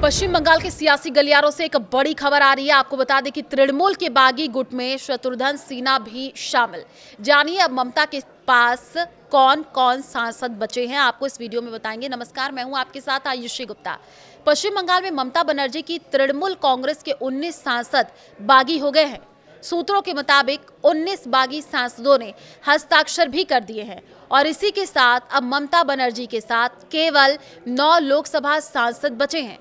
पश्चिम बंगाल के सियासी गलियारों से एक बड़ी खबर आ रही है। आपको बता दें कि तृणमूल के बागी गुट में शत्रुघ्न सिन्हा भी शामिल। जानिए अब ममता के पास कौन कौन सांसद बचे हैं, आपको इस वीडियो में बताएंगे। नमस्कार, मैं हूं आपके साथ आयुषी गुप्ता। पश्चिम बंगाल में ममता बनर्जी की तृणमूल कांग्रेस के 19 सांसद बागी हो गए हैं। सूत्रों के मुताबिक 19 बागी सांसदों ने हस्ताक्षर भी कर दिए हैं और इसी के साथ अब ममता बनर्जी के साथ केवल 9 लोकसभा सांसद बचे हैं।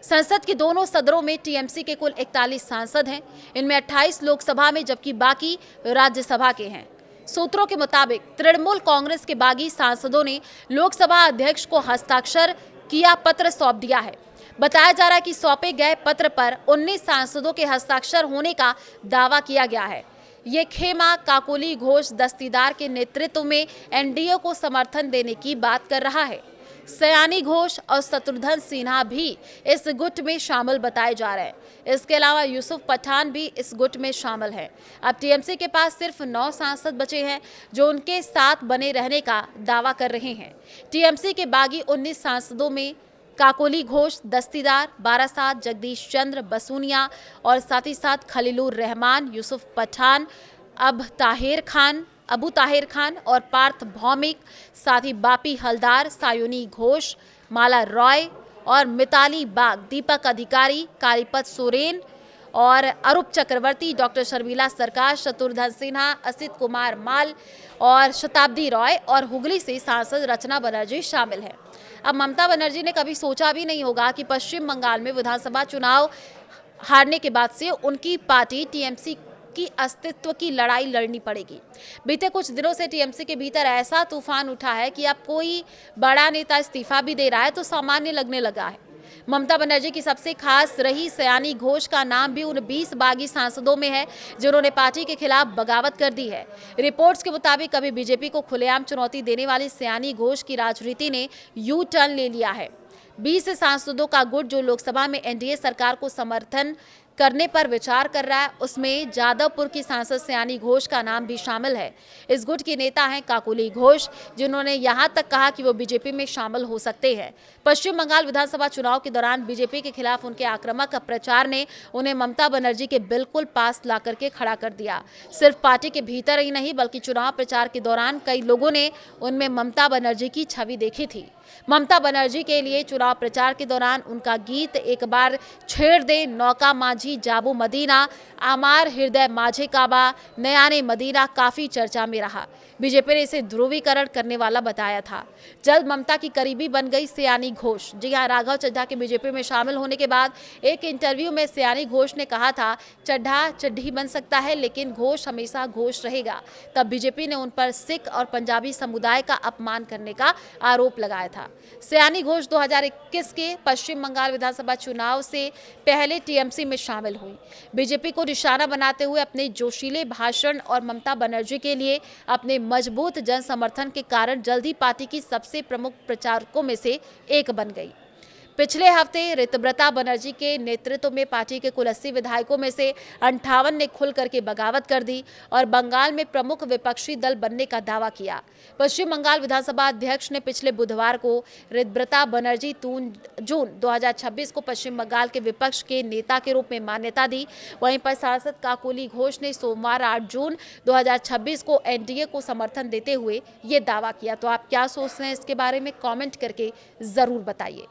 संसद के दोनों सदनों में टीएमसी के कुल 41 सांसद हैं। इनमें 28 लोकसभा में जबकि बाकी राज्यसभा के हैं। सूत्रों के मुताबिक तृणमूल कांग्रेस के बागी सांसदों ने लोकसभा अध्यक्ष को हस्ताक्षर किया पत्र सौंप दिया है। बताया जा रहा है कि सौंपे गए पत्र पर 19 सांसदों के हस्ताक्षर होने का दावा किया गया है। ये खेमा काकोली घोष दस्तीदार के नेतृत्व में एनडीए को समर्थन देने की बात कर रहा है। सयानी घोष और शत्रुघ्न सिन्हा भी इस गुट में शामिल बताए जा रहे हैं। इसके अलावा यूसुफ पठान भी इस गुट में शामिल है। अब टीएमसी के पास सिर्फ 9 सांसद बचे हैं जो उनके साथ बने रहने का दावा कर रहे हैं। टीएमसी के बागी 19 सांसदों में काकोली घोष दस्तीदार, बारासात, जगदीश चंद्र बसूनिया और साथ ही साथ खलीलुर रहमान, यूसुफ पठान, अबू ताहिर खान और पार्थ भौमिक, साथ ही बापी हलदार, सायोनी घोष, माला रॉय और मिताली बाग, दीपक अधिकारी, कालीपत सोरेन और अरूप चक्रवर्ती, डॉक्टर शर्मिला सरकार, शत्रुघ्न सिन्हा, असित कुमार माल और शताब्दी रॉय और हुगली से सांसद रचना बनर्जी शामिल है। अब ममता बनर्जी ने कभी सोचा भी नहीं होगा कि पश्चिम बंगाल में विधानसभा चुनाव हारने के बाद से उनकी पार्टी टीएमसी की अस्तित्व की लड़ाई लड़नी पड़ेगी। बीते कुछ दिनों से टीएमसी के भीतर ऐसा तूफान उठा है कि अब कोई बड़ा नेता इस्तीफा भी दे रहा है तो सामान्य लगने लगा है। ममता बनर्जी की सबसे खास रही सयानी घोष का नाम भी उन 20 बागी सांसदों में है जिन्होंने पार्टी के खिलाफ बगावत कर दी है। रिपोर्ट्स के मुताबिक कभी बीजेपी को खुलेआम चुनौती देने वाली सयानी घोष की राजनीति ने यू टर्न ले लिया है। 20 सांसदों का गुट जो लोकसभा में एनडीए सरकार को समर्थन करने पर विचार कर रहा है, उसमें जादवपुर की सांसद सयानी घोष का नाम भी शामिल है। इस गुट के नेता हैं काकोली घोष, जिन्होंने यहां तक कहा कि वो बीजेपी में शामिल हो सकते हैं। पश्चिम बंगाल विधानसभा चुनाव के दौरान बीजेपी के खिलाफ उनके आक्रामक प्रचार ने उन्हें ममता बनर्जी के बिल्कुल पास ला करके खड़ा कर दिया। सिर्फ पार्टी के भीतर ही नहीं बल्कि चुनाव प्रचार के दौरान कई लोगों ने उनमें ममता बनर्जी की छवि देखी थी। ममता बनर्जी के लिए चुनाव प्रचार के दौरान उनका गीत एक बार छेड़ दे नौका माझी जाबू मदीना, आमार हृदय माझे काबा, नयाने मदीना काफी चर्चा में रहा। बीजेपी ने इसे ध्रुवीकरण करने वाला बताया था। जल्द ममता की करीबी बन गई सयानी घोष। जी हां, राघव चड्ढा के बीजेपी में शामिल होने के बाद एक इंटरव्यू में सयानी घोष ने कहा था, चड्ढा चड्ढी बन सकता है लेकिन घोष हमेशा घोष रहेगा। तब बीजेपी ने उन पर सिख और पंजाबी समुदाय का अपमान करने का आरोप लगाया था। सयानी घोष 2021 के पश्चिम बंगाल विधानसभा चुनाव से पहले टीएमसी में शामिल हुई। बीजेपी को निशाना बनाते हुए अपने जोशीले भाषण और ममता बनर्जी के लिए अपने मजबूत जन समर्थन के कारण जल्द ही पार्टी की सबसे प्रमुख प्रचारकों में से एक बन गई। पिछले हफ्ते ऋतव्रता बनर्जी के नेतृत्व में पार्टी के कुल 80 विधायकों में से 58 ने खुल करके बगावत कर दी और बंगाल में प्रमुख विपक्षी दल बनने का दावा किया। पश्चिम बंगाल विधानसभा अध्यक्ष ने पिछले बुधवार को ऋतव्रता बनर्जी जून 2026 को पश्चिम बंगाल के विपक्ष के नेता के रूप में मान्यता दी। वहीं पर सांसद काकोली घोष ने सोमवार 8 जून 2026 को एनडीए को समर्थन देते हुए ये दावा किया। तो आप क्या सोचते हैं इसके बारे में कमेंट करके जरूर बताइए।